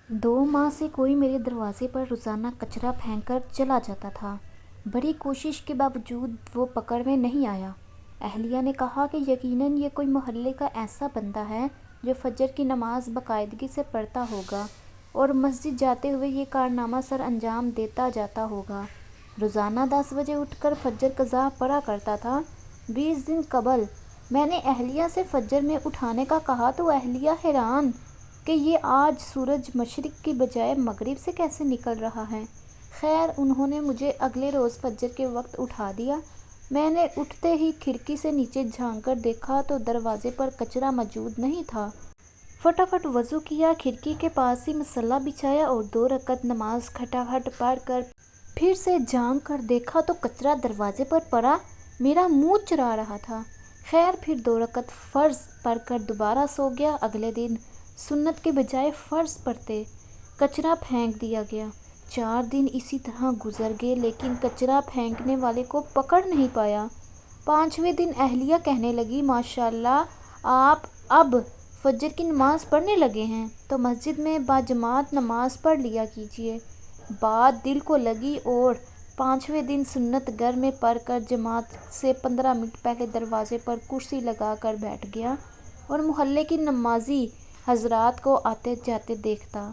2 माह से कोई मेरे दरवाजे पर रोज़ाना कचरा फेंक कर चला जाता था। बड़ी कोशिश के बावजूद वो पकड़ में नहीं आया। अहलिया ने कहा कि यकीनन ये कोई मोहल्ले का ऐसा बंदा है जो फजर की नमाज बाकायदगी से पढ़ता होगा और मस्जिद जाते हुए ये कारनामा सर अंजाम देता जाता होगा। रोज़ाना 10 बजे उठकर फजर कज़ा पढ़ा करता था। 20 दिन कबल मैंने अहलिया से फजर में उठाने का कहा तो अहलिया हैरान कि ये आज सूरज मशरिक़ की बजाय मगरिब से कैसे निकल रहा है। खैर, उन्होंने मुझे अगले रोज़ फजर के वक्त उठा दिया। मैंने उठते ही खिड़की से नीचे झांक कर देखा तो दरवाजे पर कचरा मौजूद नहीं था। फटाफट वज़ू किया, खिड़की के पास ही मसल्ला बिछाया और 2 रकत नमाज खटाखट पढ़ कर फिर से झांक कर देखा तो कचरा दरवाजे पर पड़ा मेरा मुँह चुरा रहा था। खैर, फिर 2 रकत फ़र्ज़ पढ़ कर दोबारा सो गया। अगले दिन सुन्नत के बजाय फ़र्ज़ पढ़ते कचरा फेंक दिया गया। 4 दिन इसी तरह गुजर गए लेकिन कचरा फेंकने वाले को पकड़ नहीं पाया। 5वें दिन अहलिया कहने लगी, माशाअल्लाह आप अब फजर की नमाज़ पढ़ने लगे हैं तो मस्जिद में बाजमात नमाज पढ़ लिया कीजिए। बात दिल को लगी और 5वें दिन सुन्नत घर में पढ़ कर जमात से 15 मिनट पहले दरवाजे पर कुर्सी लगा कर बैठ गया और मोहल्ले की नमाजी हजरात को आते जाते देखता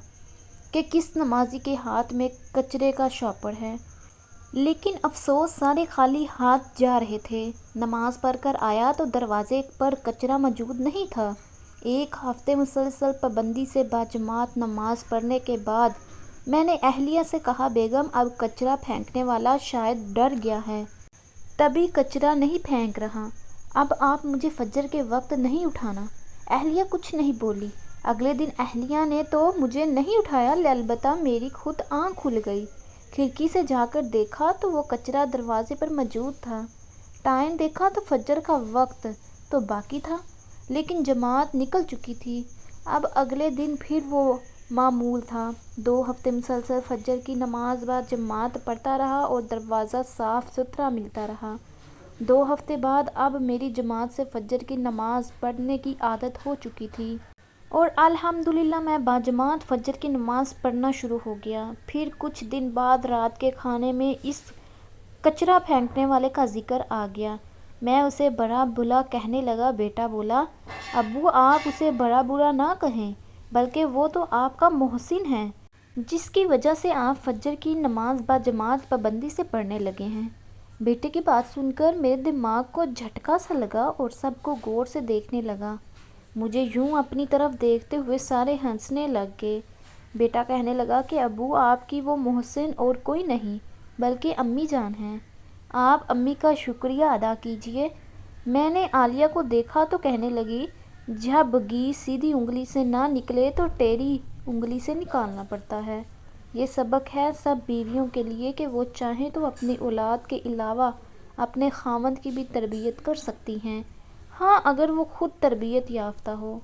कि किस नमाजी के हाथ में कचरे का शॉपर है। लेकिन अफसोस, सारे खाली हाथ जा रहे थे। नमाज पढ़कर आया तो दरवाजे पर कचरा मौजूद नहीं था। 1 हफ्ते मुसलसल पाबंदी से बाजमात नमाज पढ़ने के बाद मैंने अहलिया से कहा, बेगम अब कचरा फेंकने वाला शायद डर गया है तभी कचरा नहीं फेंक रहा। अब आप मुझे फजर के वक्त नहीं उठाना। अहलिया कुछ नहीं बोली। अगले दिन अहलिया ने तो मुझे नहीं उठाया, अलबत्ता मेरी खुद आँख खुल गई। खिड़की से जाकर देखा तो वो कचरा दरवाजे पर मौजूद था। टाइम देखा तो फजर का वक्त तो बाकी था लेकिन जमात निकल चुकी थी। अब अगले दिन फिर वो मामूल था। 2 हफ्ते मुसलसल फजर की नमाज बाद जमात पढ़ता रहा और दरवाज़ा साफ़ सुथरा मिलता रहा। 2 हफ्ते बाद अब मेरी जमात से फजर की नमाज पढ़ने की आदत हो चुकी थी और अल्हम्दुलिल्लाह मैं बाजमात फजर की नमाज पढ़ना शुरू हो गया। फिर कुछ दिन बाद रात के खाने में इस कचरा फेंकने वाले का जिक्र आ गया। मैं उसे बड़ा बुरा कहने लगा। बेटा बोला, अब्बू आप उसे बड़ा बुरा ना कहें, बल्कि वो तो आपका मोहसिन है जिसकी वजह से आप फजर की नमाज बाजमात पाबंदी से पढ़ने लगे हैं। बेटे की बात सुनकर मेरे दिमाग को झटका सा लगा और सबको गौर से देखने लगा। मुझे यूं अपनी तरफ देखते हुए सारे हंसने लग गए। बेटा कहने लगा कि अब्बू आपकी वो मोहसिन और कोई नहीं बल्कि अम्मी जान हैं। आप अम्मी का शुक्रिया अदा कीजिए। मैंने आलिया को देखा तो कहने लगी, जब घी सीधी उंगली से ना निकले तो टेढ़ी उंगली से निकालना पड़ता है। ये सबक है सब बीवियों के लिए कि वो चाहें तो अपनी औलाद के अलावा अपने खामद की भी तरबियत कर सकती हैं। हाँ, अगर वो खुद तरबियत याफ्ता हो।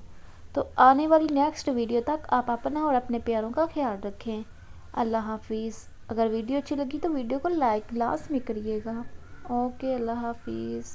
तो आने वाली नेक्स्ट वीडियो तक आप अपना और अपने प्यारों का ख्याल रखें। अल्लाह हाफिज़। अगर वीडियो अच्छी लगी तो वीडियो को लाइक लाजमी करिएगा। ओके, अल्लाह हाफिज़।